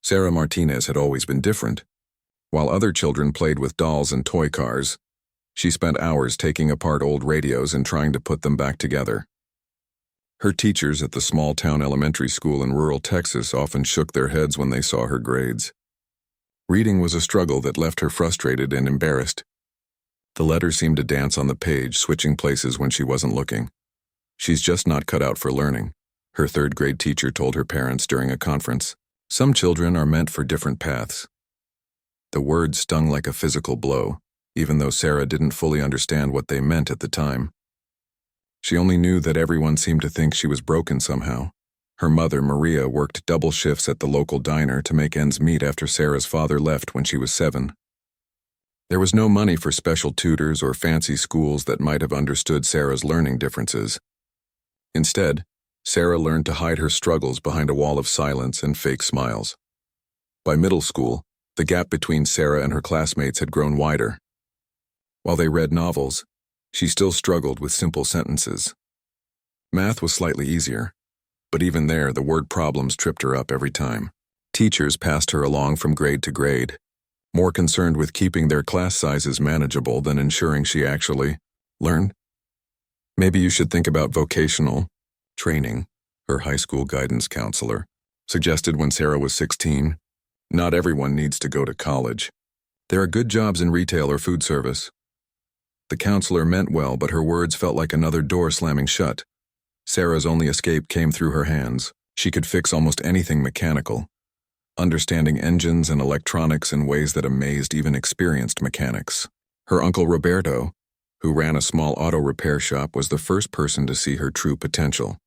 Sarah Martinez had always been different. While other children played with dolls and toy cars, she spent hours taking apart old radios and trying to put them back together. Her teachers at the small-town elementary school in rural Texas often shook their heads when they saw her grades. Reading was a struggle that left her frustrated and embarrassed. The letters seemed to dance on the page, switching places when she wasn't looking. "She's just not cut out for learning," her third-grade teacher told her parents during a conference. "Some children are meant for different paths." The words stung like a physical blow, even though Sarah didn't fully understand what they meant at the time. She only knew that everyone seemed to think she was broken somehow. Her mother, Maria, worked double shifts at the local diner to make ends meet after Sarah's father left when she was 7. There was no money for special tutors or fancy schools that might have understood Sarah's learning differences. Instead, Sarah learned to hide her struggles behind a wall of silence and fake smiles. By middle school, the gap between Sarah and her classmates had grown wider. While they read novels, she still struggled with simple sentences. Math was slightly easier, but even there, the word problems tripped her up every time. Teachers passed her along from grade to grade, more concerned with keeping their class sizes manageable than ensuring she actually learned. "Maybe you should think about vocational training," her high school guidance counselor suggested when Sarah was 16. "Not everyone needs to go to college. There are good jobs in retail or food service." The counselor meant well, but her words felt like another door slamming shut. Sarah's only escape came through her hands. She could fix almost anything mechanical, understanding engines and electronics in ways that amazed even experienced mechanics. Her uncle Roberto, who ran a small auto repair shop, was the first person to see her true potential.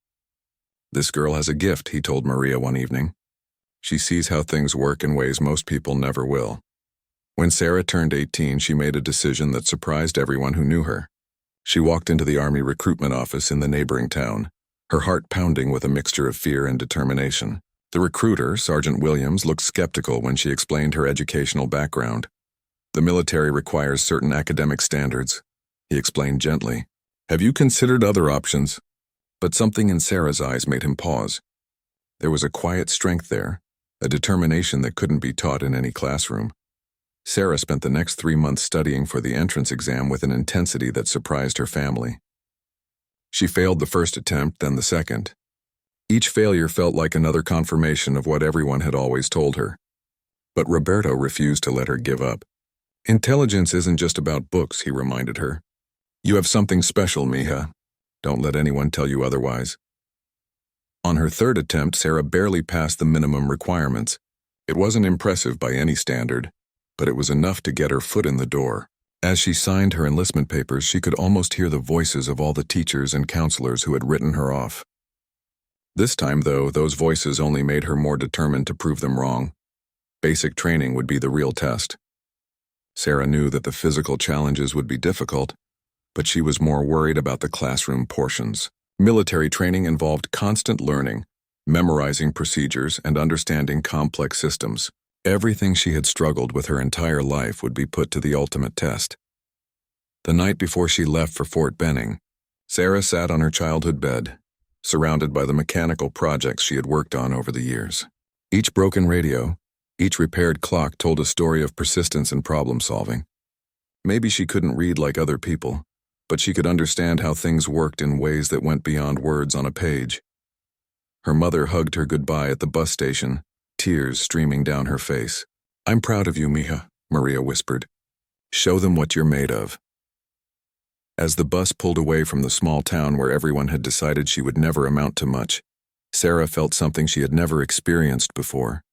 "This girl has a gift," he told Maria one evening. "She sees how things work in ways most people never will." When Sarah turned 18, she made a decision that surprised everyone who knew her. She walked into the Army recruitment office in the neighboring town, her heart pounding with a mixture of fear and determination. The recruiter, Sergeant Williams, looked skeptical when she explained her educational background. "The military requires certain academic standards," he explained gently. "Have you considered other options?" But something in Sarah's eyes made him pause. There was a quiet strength there, a determination that couldn't be taught in any classroom. Sarah spent the next 3 months studying for the entrance exam with an intensity that surprised her family. She failed the first attempt, then the second. Each failure felt like another confirmation of what everyone had always told her. But Roberto refused to let her give up. "Intelligence isn't just about books," he reminded her. "You have something special, mija. Don't let anyone tell you otherwise." On her third attempt, Sarah barely passed the minimum requirements. It wasn't impressive by any standard, but it was enough to get her foot in the door. As she signed her enlistment papers, she could almost hear the voices of all the teachers and counselors who had written her off. This time, though, those voices only made her more determined to prove them wrong. Basic training would be the real test. Sarah knew that the physical challenges would be difficult, but she was more worried about the classroom portions. Military training involved constant learning, memorizing procedures, and understanding complex systems. Everything she had struggled with her entire life would be put to the ultimate test. The night before she left for Fort Benning, Sarah sat on her childhood bed, surrounded by the mechanical projects she had worked on over the years. Each broken radio, each repaired clock told a story of persistence and problem-solving. Maybe she couldn't read like other people, but she could understand how things worked in ways that went beyond words on a page. Her mother hugged her goodbye at the bus station, tears streaming down her face. "I'm proud of you, mija," Maria whispered. "Show them what you're made of." As the bus pulled away from the small town where everyone had decided she would never amount to much, Sarah felt something she had never experienced before.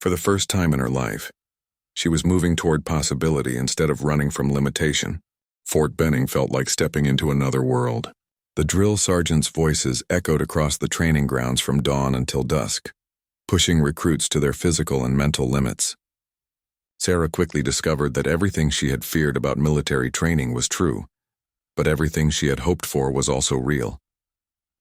For the first time in her life, she was moving toward possibility instead of running from limitation. Fort Benning felt like stepping into another world. The drill sergeants' voices echoed across the training grounds from dawn until dusk, pushing recruits to their physical and mental limits. Sarah quickly discovered that everything she had feared about military training was true, but everything she had hoped for was also real.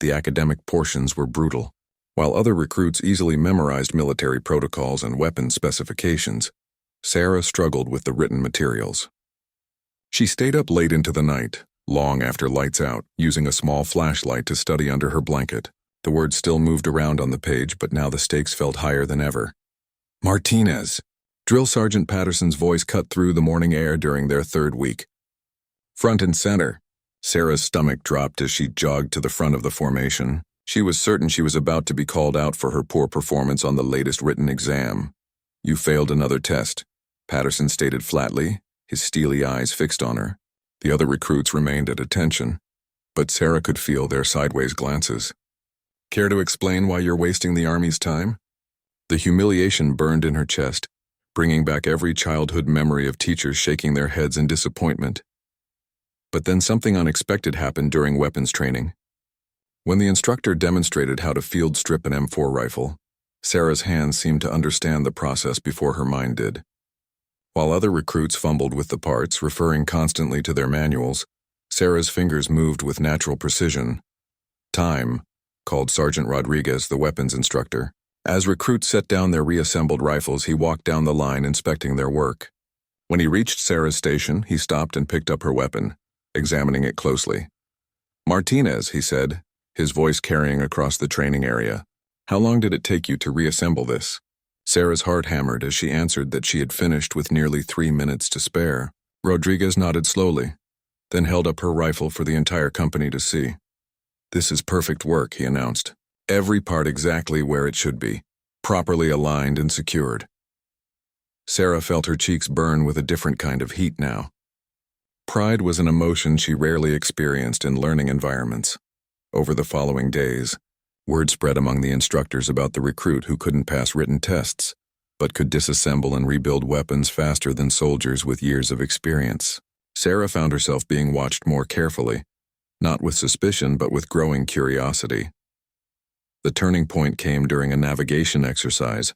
The academic portions were brutal. While other recruits easily memorized military protocols and weapon specifications, Sarah struggled with the written materials. She stayed up late into the night, long after lights out, using a small flashlight to study under her blanket. The words still moved around on the page, but now the stakes felt higher than ever. Martinez. Drill Sergeant Patterson's voice cut through the morning air during their third week. Front and center. Sarah's stomach dropped as she jogged to the front of the formation. She was certain she was about to be called out for her poor performance on the latest written exam. "You failed another test," Patterson stated flatly, his steely eyes fixed on her. The other recruits remained at attention, but Sarah could feel their sideways glances. "Care to explain why you're wasting the Army's time?" The humiliation burned in her chest, bringing back every childhood memory of teachers shaking their heads in disappointment. But then something unexpected happened during weapons training. When the instructor demonstrated how to field strip an M4 rifle, Sarah's hands seemed to understand the process before her mind did. While other recruits fumbled with the parts, referring constantly to their manuals, Sarah's fingers moved with natural precision. "Time," called Sergeant Rodriguez, the weapons instructor. As recruits set down their reassembled rifles, he walked down the line inspecting their work. When he reached Sarah's station, he stopped and picked up her weapon, examining it closely. "Martinez," he said, his voice carrying across the training area. "How long did it take you to reassemble this?" Sarah's heart hammered as she answered that she had finished with nearly 3 minutes to spare. Rodriguez nodded slowly, then held up her rifle for the entire company to see. "This is perfect work," he announced. "Every part exactly where it should be, properly aligned and secured." Sarah felt her cheeks burn with a different kind of heat now. Pride was an emotion she rarely experienced in learning environments. Over the following days, word spread among the instructors about the recruit who couldn't pass written tests, but could disassemble and rebuild weapons faster than soldiers with years of experience. Sarah found herself being watched more carefully, not with suspicion but with growing curiosity. The turning point came during a navigation exercise.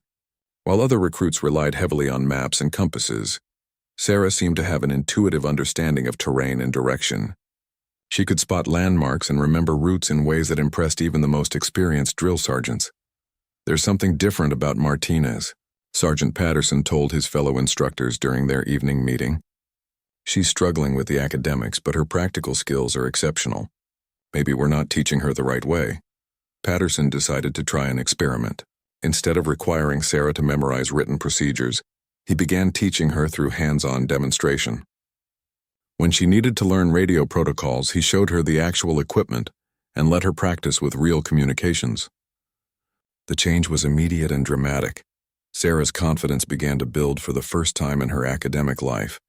While other recruits relied heavily on maps and compasses, Sarah seemed to have an intuitive understanding of terrain and direction. She could spot landmarks and remember routes in ways that impressed even the most experienced drill sergeants. "There's something different about Martinez," Sergeant Patterson told his fellow instructors during their evening meeting. "She's struggling with the academics, but her practical skills are exceptional. Maybe we're not teaching her the right way." Patterson decided to try an experiment. Instead of requiring Sarah to memorize written procedures, he began teaching her through hands-on demonstration. When she needed to learn radio protocols, he showed her the actual equipment and let her practice with real communications. The change was immediate and dramatic. Sarah's confidence began to build for the first time in her academic life.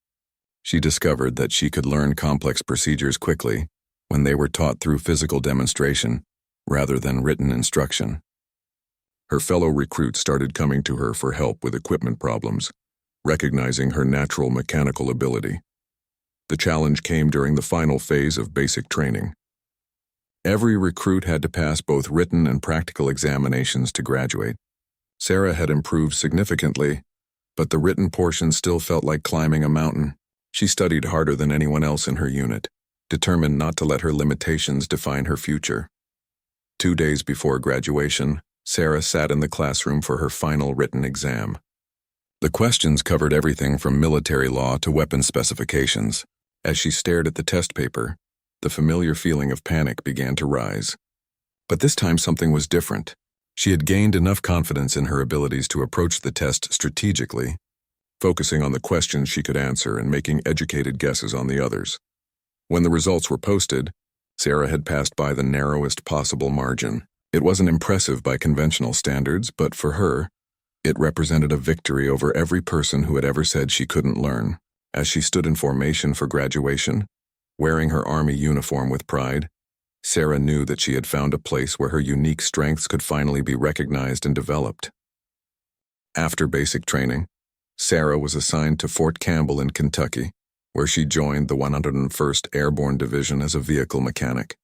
She discovered that she could learn complex procedures quickly when they were taught through physical demonstration rather than written instruction. Her fellow recruits started coming to her for help with equipment problems, recognizing her natural mechanical ability. The challenge came during the final phase of basic training. Every recruit had to pass both written and practical examinations to graduate. Sarah had improved significantly, but the written portion still felt like climbing a mountain. She studied harder than anyone else in her unit, determined not to let her limitations define her future. 2 days before graduation, Sarah sat in the classroom for her final written exam. The questions covered everything from military law to weapon specifications. As she stared at the test paper, the familiar feeling of panic began to rise. But this time something was different. She had gained enough confidence in her abilities to approach the test strategically, focusing on the questions she could answer and making educated guesses on the others. When the results were posted, Sarah had passed by the narrowest possible margin. It wasn't impressive by conventional standards, but for her, it represented a victory over every person who had ever said she couldn't learn. As she stood in formation for graduation, wearing her Army uniform with pride, Sarah knew that she had found a place where her unique strengths could finally be recognized and developed. After basic training, Sarah was assigned to Fort Campbell in Kentucky, where she joined the 101st Airborne Division as a vehicle mechanic.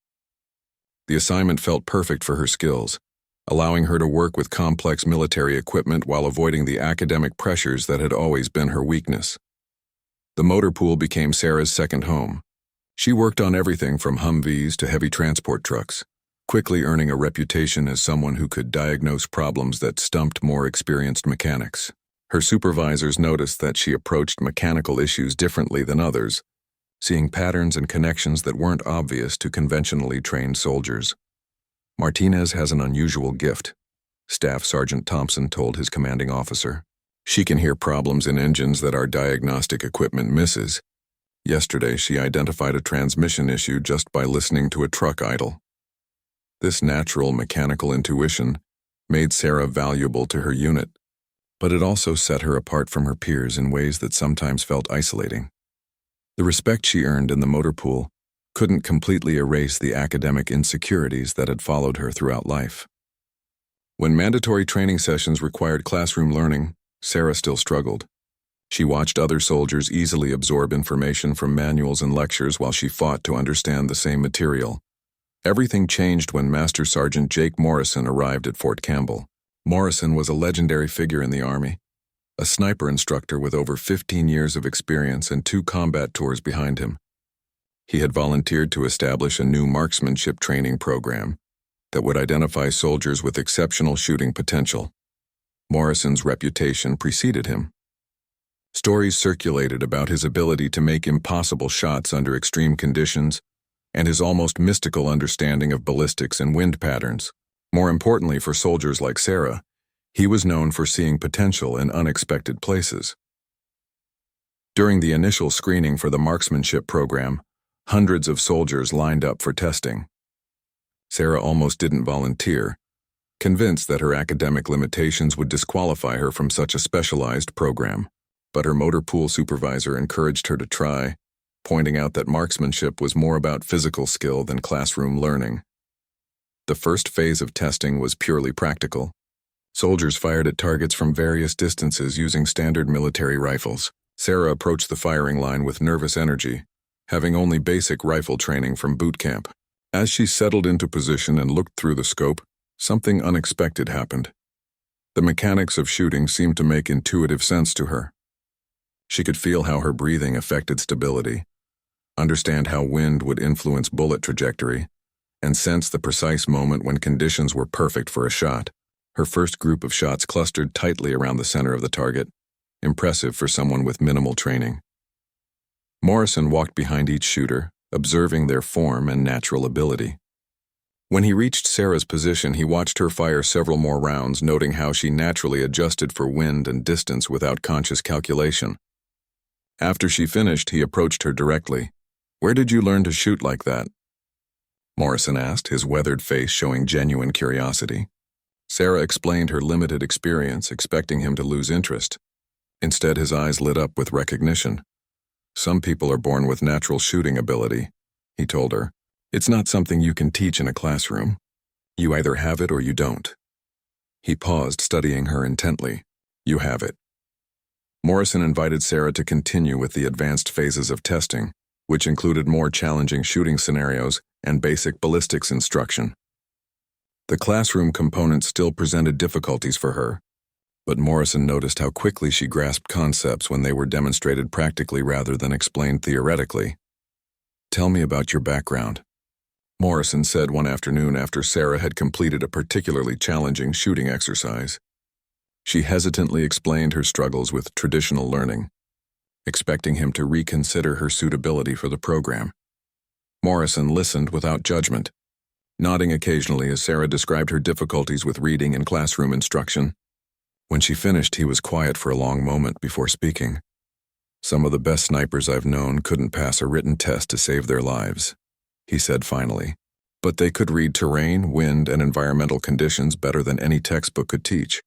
The assignment felt perfect for her skills, allowing her to work with complex military equipment while avoiding the academic pressures that had always been her weakness. The motor pool became Sarah's second home. She worked on everything from Humvees to heavy transport trucks, quickly earning a reputation as someone who could diagnose problems that stumped more experienced mechanics. Her supervisors noticed that she approached mechanical issues differently than others, seeing patterns and connections that weren't obvious to conventionally trained soldiers. "Martinez has an unusual gift," Staff Sergeant Thompson told his commanding officer. She can hear problems in engines that our diagnostic equipment misses. Yesterday, she identified a transmission issue just by listening to a truck idle. This natural mechanical intuition made Sarah valuable to her unit, but it also set her apart from her peers in ways that sometimes felt isolating. The respect she earned in the motor pool couldn't completely erase the academic insecurities that had followed her throughout life. When mandatory training sessions required classroom learning, Sarah still struggled. She watched other soldiers easily absorb information from manuals and lectures while she fought to understand the same material. Everything changed when Master Sergeant Jake Morrison arrived at Fort Campbell. Morrison was a legendary figure in the Army, a sniper instructor with over 15 years of experience and 2 combat tours behind him. He had volunteered to establish a new marksmanship training program that would identify soldiers with exceptional shooting potential. Morrison's reputation preceded him. Stories circulated about his ability to make impossible shots under extreme conditions and his almost mystical understanding of ballistics and wind patterns. More importantly for soldiers like Sarah, he was known for seeing potential in unexpected places. During the initial screening for the marksmanship program, hundreds of soldiers lined up for testing. Sarah almost didn't volunteer, convinced that her academic limitations would disqualify her from such a specialized program. But her motor pool supervisor encouraged her to try, pointing out that marksmanship was more about physical skill than classroom learning. The first phase of testing was purely practical. Soldiers fired at targets from various distances using standard military rifles. Sarah approached the firing line with nervous energy, having only basic rifle training from boot camp. As she settled into position and looked through the scope, something unexpected happened. The mechanics of shooting seemed to make intuitive sense to her. She could feel how her breathing affected stability, understand how wind would influence bullet trajectory, and sense the precise moment when conditions were perfect for a shot. Her first group of shots clustered tightly around the center of the target, impressive for someone with minimal training. Morrison walked behind each shooter, observing their form and natural ability. When he reached Sarah's position, he watched her fire several more rounds, noting how she naturally adjusted for wind and distance without conscious calculation. After she finished, he approached her directly. "Where did you learn to shoot like that?" Morrison asked, his weathered face showing genuine curiosity. Sarah explained her limited experience, expecting him to lose interest. Instead, his eyes lit up with recognition. "Some people are born with natural shooting ability," he told her. "It's not something you can teach in a classroom. You either have it or you don't." He paused, studying her intently. "You have it." Morrison invited Sarah to continue with the advanced phases of testing, which included more challenging shooting scenarios and basic ballistics instruction. The classroom component still presented difficulties for her, but Morrison noticed how quickly she grasped concepts when they were demonstrated practically rather than explained theoretically. "Tell me about your background," Morrison said one afternoon after Sarah had completed a particularly challenging shooting exercise. She hesitantly explained her struggles with traditional learning, expecting him to reconsider her suitability for the program. Morrison listened without judgment, nodding occasionally as Sarah described her difficulties with reading and classroom instruction. When she finished, he was quiet for a long moment before speaking. "Some of the best snipers I've known couldn't pass a written test to save their lives," he said finally. "But they could read terrain, wind, and environmental conditions better than any textbook could teach.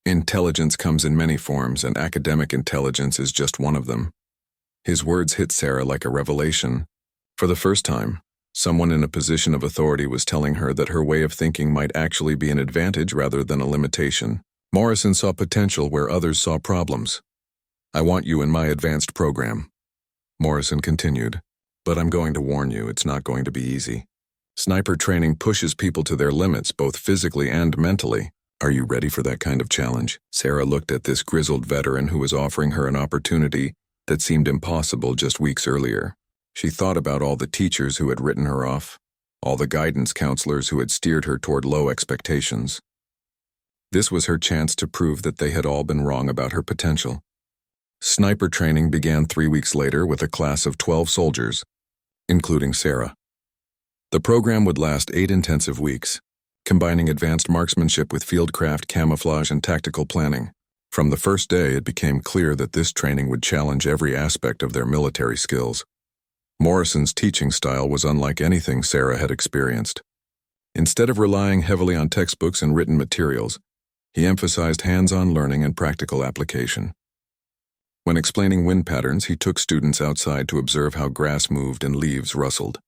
Intelligence comes in many forms, and academic intelligence is just one of them." His words hit Sarah like a revelation. For the first time, someone in a position of authority was telling her that her way of thinking might actually be an advantage rather than a limitation. Morrison saw potential where others saw problems. "I want you in my advanced program," Morrison continued, "but I'm going to warn you, it's not going to be easy. Sniper training pushes people to their limits, both physically and mentally. Are you ready for that kind of challenge?" Sarah looked at this grizzled veteran who was offering her an opportunity that seemed impossible just weeks earlier. She thought about all the teachers who had written her off, all the guidance counselors who had steered her toward low expectations. This was her chance to prove that they had all been wrong about her potential. Sniper training began 3 weeks later with a class of 12 soldiers, including Sarah. The program would last 8 intensive weeks, combining advanced marksmanship with fieldcraft, camouflage, and tactical planning. From the first day, it became clear that this training would challenge every aspect of their military skills. Morrison's teaching style was unlike anything Sarah had experienced. Instead of relying heavily on textbooks and written materials, he emphasized hands-on learning and practical application. When explaining wind patterns, he took students outside to observe how grass moved and leaves rustled.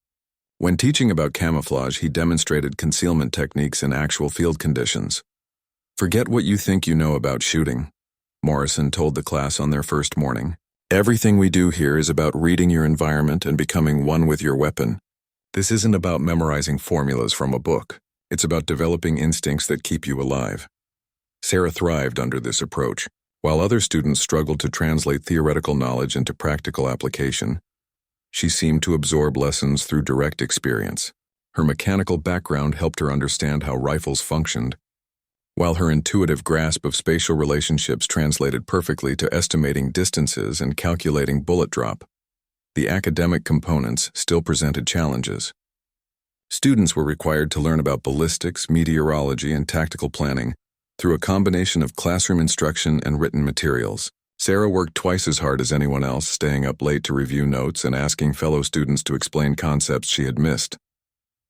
When teaching about camouflage, he demonstrated concealment techniques in actual field conditions. "Forget what you think you know about shooting," Morrison told the class on their first morning. "Everything we do here is about reading your environment and becoming one with your weapon. This isn't about memorizing formulas from a book. It's about developing instincts that keep you alive." Sarah thrived under this approach. While other students struggled to translate theoretical knowledge into practical application, she seemed to absorb lessons through direct experience. Her mechanical background helped her understand how rifles functioned, while her intuitive grasp of spatial relationships translated perfectly to estimating distances and calculating bullet drop. The academic components still presented challenges. Students were required to learn about ballistics, meteorology, and tactical planning through a combination of classroom instruction and written materials. Sarah worked twice as hard as anyone else, staying up late to review notes and asking fellow students to explain concepts she had missed.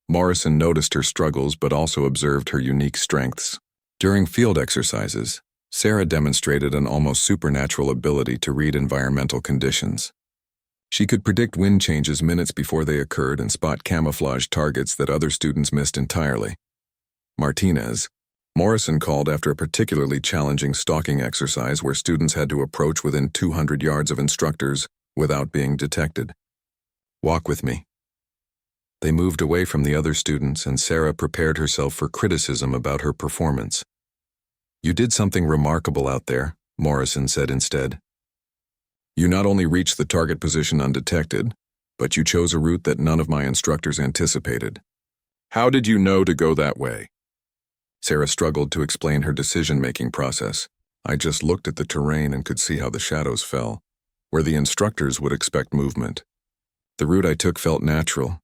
Morrison noticed her struggles but also observed her unique strengths. During field exercises, Sarah demonstrated an almost supernatural ability to read environmental conditions. She could predict wind changes minutes before they occurred and spot camouflage targets that other students missed entirely. Morrison called after a particularly challenging stalking exercise where students had to approach within 200 yards of instructors without being detected. "Walk with me." They moved away from the other students, and Sarah prepared herself for criticism about her performance. "You did something remarkable out there," Morrison said instead. "You not only reached the target position undetected, but you chose a route that none of my instructors anticipated. How did you know to go that way?" Sarah struggled to explain her decision-making process. "I just looked at the terrain and could see how the shadows fell, where the instructors would expect movement. The route I took felt natural,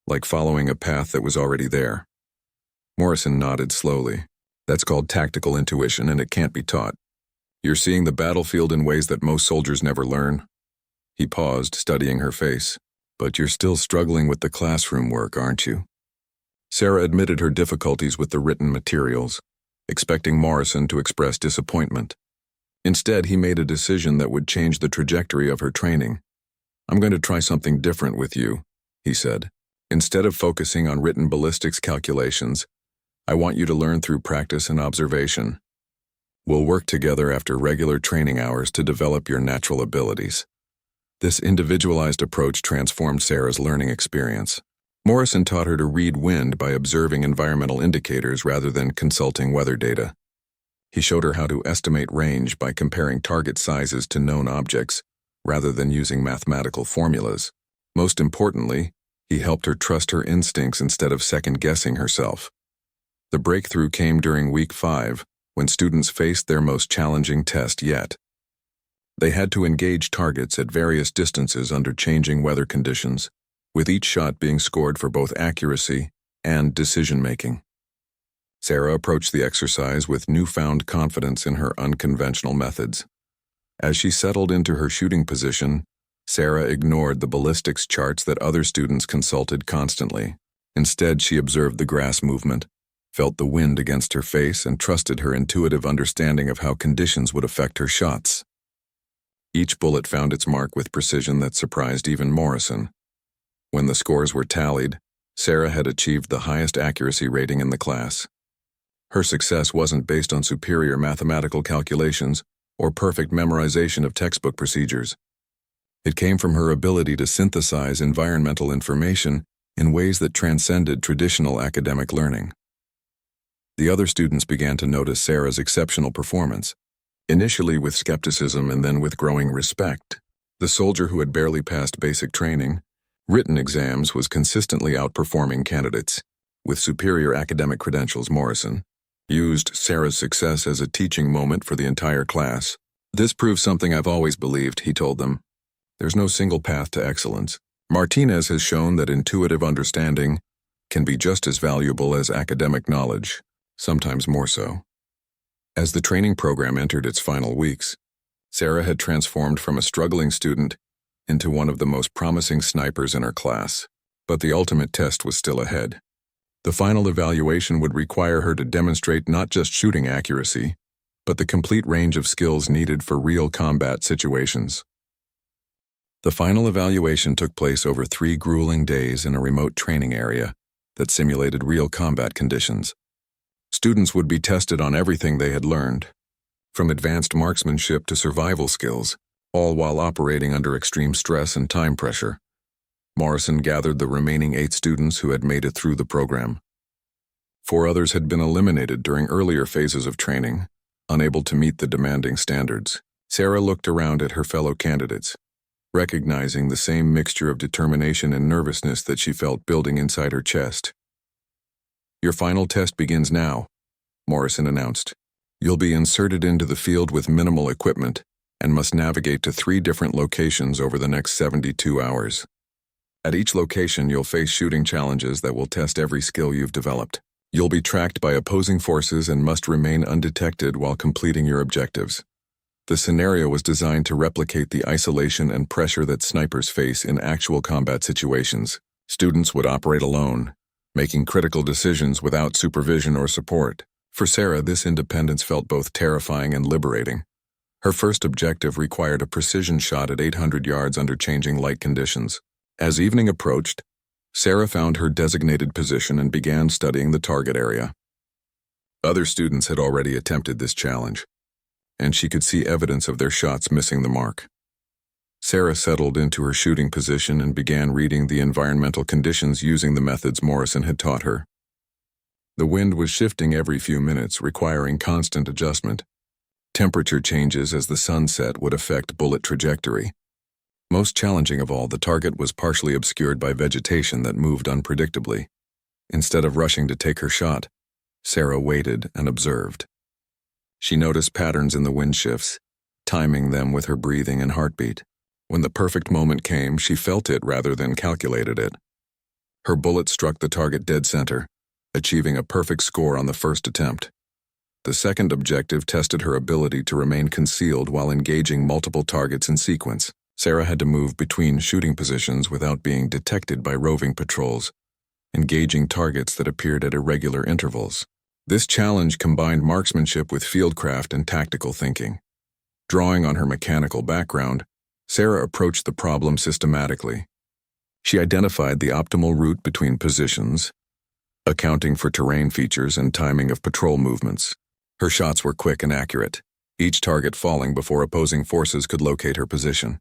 like following a path that was already there." Morrison nodded slowly. "That's called tactical intuition, and it can't be taught. You're seeing the battlefield in ways that most soldiers never learn." He paused, studying her face. "But you're still struggling with the classroom work, aren't you?" Sarah admitted her difficulties with the written materials, expecting Morrison to express disappointment. Instead, he made a decision that would change the trajectory of her training. "I'm going to try something different with you," he said. "Instead of focusing on written ballistics calculations, I want you to learn through practice and observation. We'll work together after regular training hours to develop your natural abilities." This individualized approach transformed Sarah's learning experience. Morrison taught her to read wind by observing environmental indicators rather than consulting weather data. He showed her how to estimate range by comparing target sizes to known objects, rather than using mathematical formulas. Most importantly, he helped her trust her instincts instead of second-guessing herself. The breakthrough came during week 5, when students faced their most challenging test yet. They had to engage targets at various distances under changing weather conditions, with each shot being scored for both accuracy and decision-making. Sarah approached the exercise with newfound confidence in her unconventional methods. As she settled into her shooting position, Sarah ignored the ballistics charts that other students consulted constantly. Instead, she observed the grass movement, felt the wind against her face, and trusted her intuitive understanding of how conditions would affect her shots. Each bullet found its mark with precision that surprised even Morrison. When the scores were tallied, Sarah had achieved the highest accuracy rating in the class. Her success wasn't based on superior mathematical calculations or perfect memorization of textbook procedures. It came from her ability to synthesize environmental information in ways that transcended traditional academic learning. The other students began to notice Sarah's exceptional performance, initially with skepticism and then with growing respect. The soldier who had barely passed basic training, written exams, was consistently outperforming candidates. With superior academic credentials, Morrison used Sarah's success as a teaching moment for the entire class. "This proves something I've always believed," he told them. "There's no single path to excellence. Martinez has shown that intuitive understanding can be just as valuable as academic knowledge, sometimes more so." As the training program entered its final weeks, Sarah had transformed from a struggling student into one of the most promising snipers in her class. But the ultimate test was still ahead. The final evaluation would require her to demonstrate not just shooting accuracy, but the complete range of skills needed for real combat situations. The final evaluation took place over 3 grueling days in a remote training area that simulated real combat conditions. Students would be tested on everything they had learned, from advanced marksmanship to survival skills, all while operating under extreme stress and time pressure. Morrison gathered the remaining 8 students who had made it through the program. 4 others had been eliminated during earlier phases of training, unable to meet the demanding standards. Sarah looked around at her fellow candidates, recognizing the same mixture of determination and nervousness that she felt building inside her chest. "Your final test begins now," Morrison announced. "You'll be inserted into the field with minimal equipment and must navigate to 3 different locations over the next 72 hours. At each location, you'll face shooting challenges that will test every skill you've developed. You'll be tracked by opposing forces and must remain undetected while completing your objectives." The scenario was designed to replicate the isolation and pressure that snipers face in actual combat situations. Students would operate alone, making critical decisions without supervision or support. For Sarah, this independence felt both terrifying and liberating. Her first objective required a precision shot at 800 yards under changing light conditions. As evening approached, Sarah found her designated position and began studying the target area. Other students had already attempted this challenge, and she could see evidence of their shots missing the mark. Sarah settled into her shooting position and began reading the environmental conditions using the methods Morrison had taught her. The wind was shifting every few minutes, requiring constant adjustment. Temperature changes as the sun set would affect bullet trajectory. Most challenging of all, the target was partially obscured by vegetation that moved unpredictably. Instead of rushing to take her shot, Sarah waited and observed. She noticed patterns in the wind shifts, timing them with her breathing and heartbeat. When the perfect moment came, she felt it rather than calculated it. Her bullet struck the target dead center, achieving a perfect score on the first attempt. The second objective tested her ability to remain concealed while engaging multiple targets in sequence. Sarah had to move between shooting positions without being detected by roving patrols, engaging targets that appeared at irregular intervals. This challenge combined marksmanship with fieldcraft and tactical thinking. Drawing on her mechanical background, Sarah approached the problem systematically. She identified the optimal route between positions, accounting for terrain features and timing of patrol movements. Her shots were quick and accurate, each target falling before opposing forces could locate her position.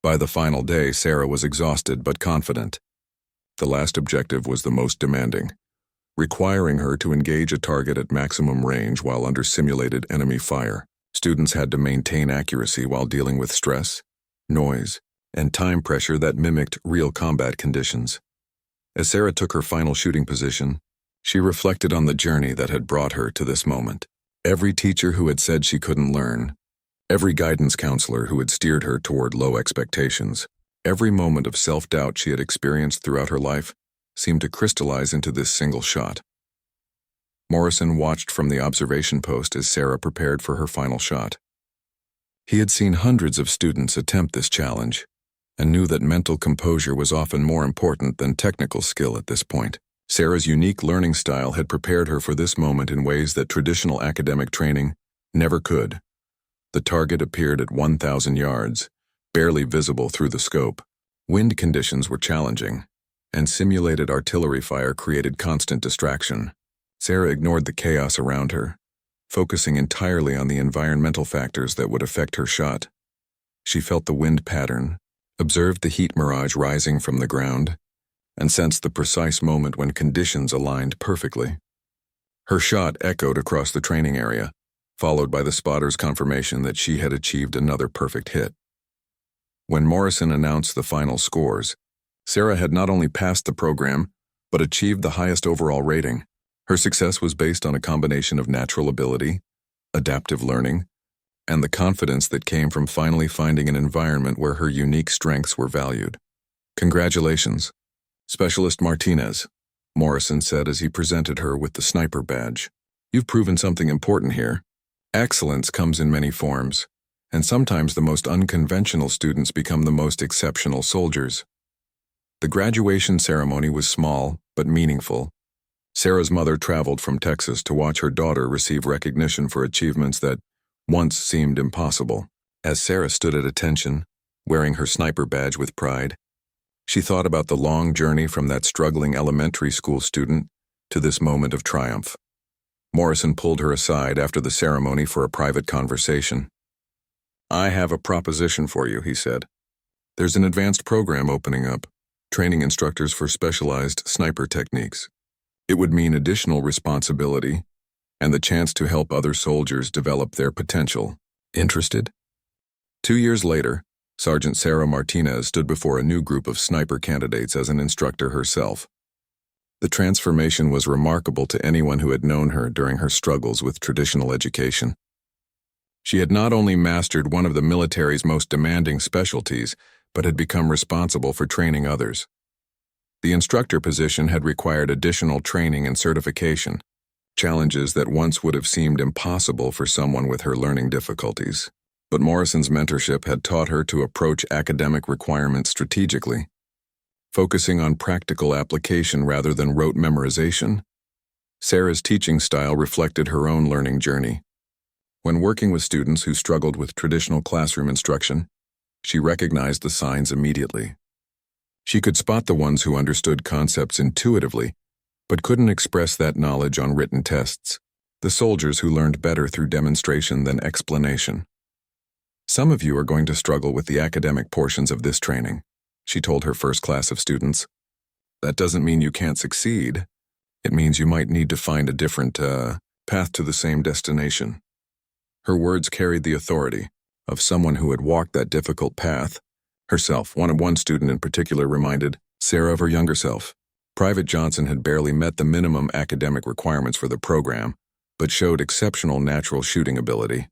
By the final day, Sarah was exhausted but confident. The last objective was the most demanding, requiring her to engage a target at maximum range while under simulated enemy fire. Students had to maintain accuracy while dealing with stress, noise, and time pressure that mimicked real combat conditions. As Sarah took her final shooting position, she reflected on the journey that had brought her to this moment. Every teacher who had said she couldn't learn, every guidance counselor who had steered her toward low expectations, every moment of self-doubt she had experienced throughout her life seemed to crystallize into this single shot. Morrison watched from the observation post as Sarah prepared for her final shot. He had seen hundreds of students attempt this challenge and knew that mental composure was often more important than technical skill at this point. Sarah's unique learning style had prepared her for this moment in ways that traditional academic training never could. The target appeared at 1,000 yards, barely visible through the scope. Wind conditions were challenging, and simulated artillery fire created constant distraction. Sarah ignored the chaos around her, focusing entirely on the environmental factors that would affect her shot. She felt the wind pattern, observed the heat mirage rising from the ground, and sensed the precise moment when conditions aligned perfectly. Her shot echoed across the training area, followed by the spotter's confirmation that she had achieved another perfect hit. When Morrison announced the final scores, Sarah had not only passed the program, but achieved the highest overall rating. Her success was based on a combination of natural ability, adaptive learning, and the confidence that came from finally finding an environment where her unique strengths were valued. "Congratulations, Specialist Martinez," Morrison said as he presented her with the sniper badge. "You've proven something important here. Excellence comes in many forms, and sometimes the most unconventional students become the most exceptional soldiers. The graduation ceremony was small but meaningful. Sarah's mother traveled from Texas to watch her daughter receive recognition for achievements that once seemed impossible. As Sarah stood at attention, wearing her sniper badge with pride, she thought about the long journey from that struggling elementary school student to this moment of triumph. Morrison pulled her aside after the ceremony for a private conversation. "I have a proposition for you," he said. "There's an advanced program opening up, training instructors for specialized sniper techniques. It would mean additional responsibility and the chance to help other soldiers develop their potential. Interested?" 2 years later, Sergeant Sarah Martinez stood before a new group of sniper candidates as an instructor herself. The transformation was remarkable to anyone who had known her during her struggles with traditional education. She had not only mastered one of the military's most demanding specialties, but had become responsible for training others. The instructor position had required additional training and certification, challenges that once would have seemed impossible for someone with her learning difficulties. But Morrison's mentorship had taught her to approach academic requirements strategically, focusing on practical application rather than rote memorization. Sarah's teaching style reflected her own learning journey. When working with students who struggled with traditional classroom instruction, she recognized the signs immediately. She could spot the ones who understood concepts intuitively, but couldn't express that knowledge on written tests, the soldiers who learned better through demonstration than explanation. "Some of you are going to struggle with the academic portions of this training," she told her first class of students. "That doesn't mean you can't succeed. It means you might need to find a different path to the same destination." Her words carried the authority of someone who had walked that difficult path herself. One student in particular reminded Sarah of her younger self. Private Johnson had barely met the minimum academic requirements for the program, but showed exceptional natural shooting ability.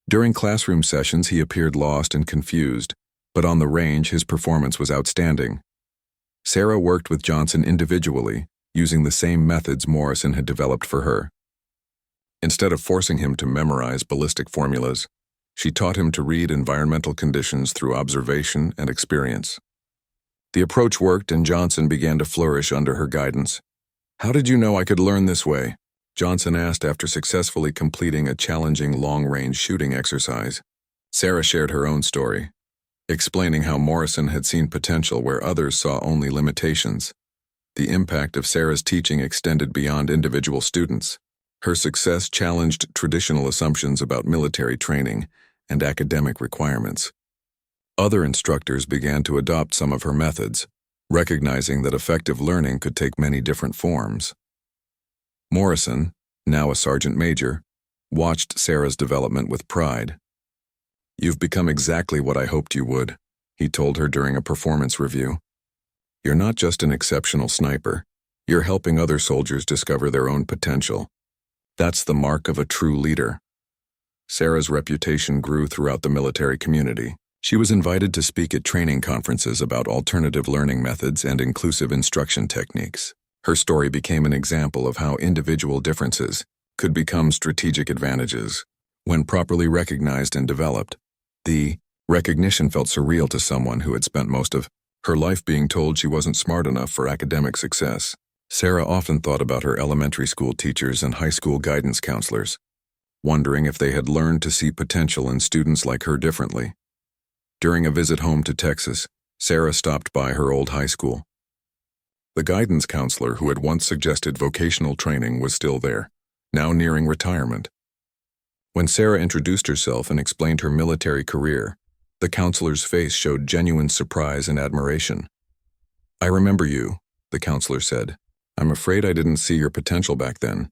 During classroom sessions, he appeared lost and confused, but on the range, his performance was outstanding. Sarah worked with Johnson individually, using the same methods Morrison had developed for her. Instead of forcing him to memorize ballistic formulas, she taught him to read environmental conditions through observation and experience. The approach worked, and Johnson began to flourish under her guidance. "How did you know I could learn this way?" Johnson asked after successfully completing a challenging long-range shooting exercise. Sarah shared her own story, explaining how Morrison had seen potential where others saw only limitations. The impact of Sarah's teaching extended beyond individual students. Her success challenged traditional assumptions about military training and academic requirements. Other instructors began to adopt some of her methods, recognizing that effective learning could take many different forms. Morrison, now a sergeant major, watched Sarah's development with pride. "You've become exactly what I hoped you would," he told her during a performance review. "You're not just an exceptional sniper. You're helping other soldiers discover their own potential. That's the mark of a true leader." Sarah's reputation grew throughout the military community. She was invited to speak at training conferences about alternative learning methods and inclusive instruction techniques. Her story became an example of how individual differences could become strategic advantages when properly recognized and developed. The recognition felt surreal to someone who had spent most of her life being told she wasn't smart enough for academic success. Sarah often thought about her elementary school teachers and high school guidance counselors, wondering if they had learned to see potential in students like her differently. During a visit home to Texas, Sarah stopped by her old high school. The guidance counselor who had once suggested vocational training was still there, now nearing retirement. When Sarah introduced herself and explained her military career, the counselor's face showed genuine surprise and admiration. "I remember you," the counselor said. "I'm afraid I didn't see your potential back then.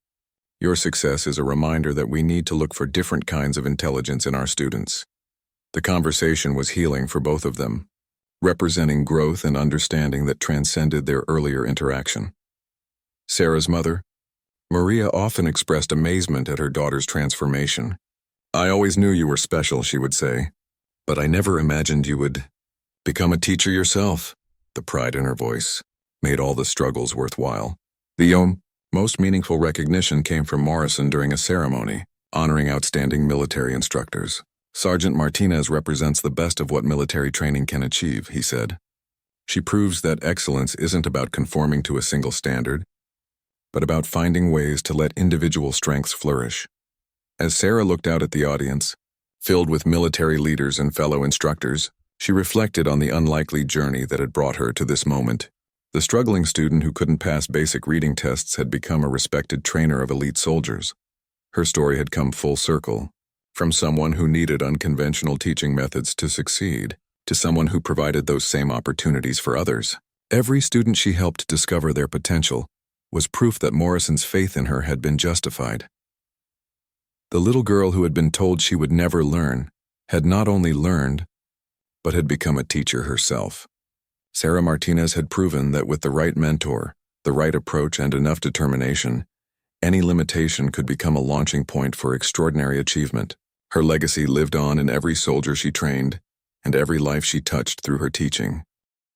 Your success is a reminder that we need to look for different kinds of intelligence in our students." The conversation was healing for both of them, representing growth and understanding that transcended their earlier interaction. Sarah's mother, Maria, often expressed amazement at her daughter's transformation. "I always knew you were special," she would say, "but I never imagined you would become a teacher yourself." The pride in her voice made all the struggles worthwhile. The most meaningful recognition came from Morrison during a ceremony. honoring outstanding military instructors. Sergeant Martinez represents the best of what military training can achieve, he said. She proves that excellence isn't about conforming to a single standard, but about finding ways to let individual strengths flourish. As Sarah looked out at the audience, filled with military leaders and fellow instructors, she reflected on the unlikely journey that had brought her to this moment. The struggling student who couldn't pass basic reading tests had become a respected trainer of elite soldiers. Her story had come full circle, from someone who needed unconventional teaching methods to succeed, to someone who provided those same opportunities for others. Every student she helped discover their potential was proof that Morrison's faith in her had been justified. The little girl who had been told she would never learn had not only learned, but had become a teacher herself. Sarah Martinez had proven that with the right mentor, the right approach, and enough determination, any limitation could become a launching point for extraordinary achievement. Her legacy lived on in every soldier she trained and every life she touched through her teaching.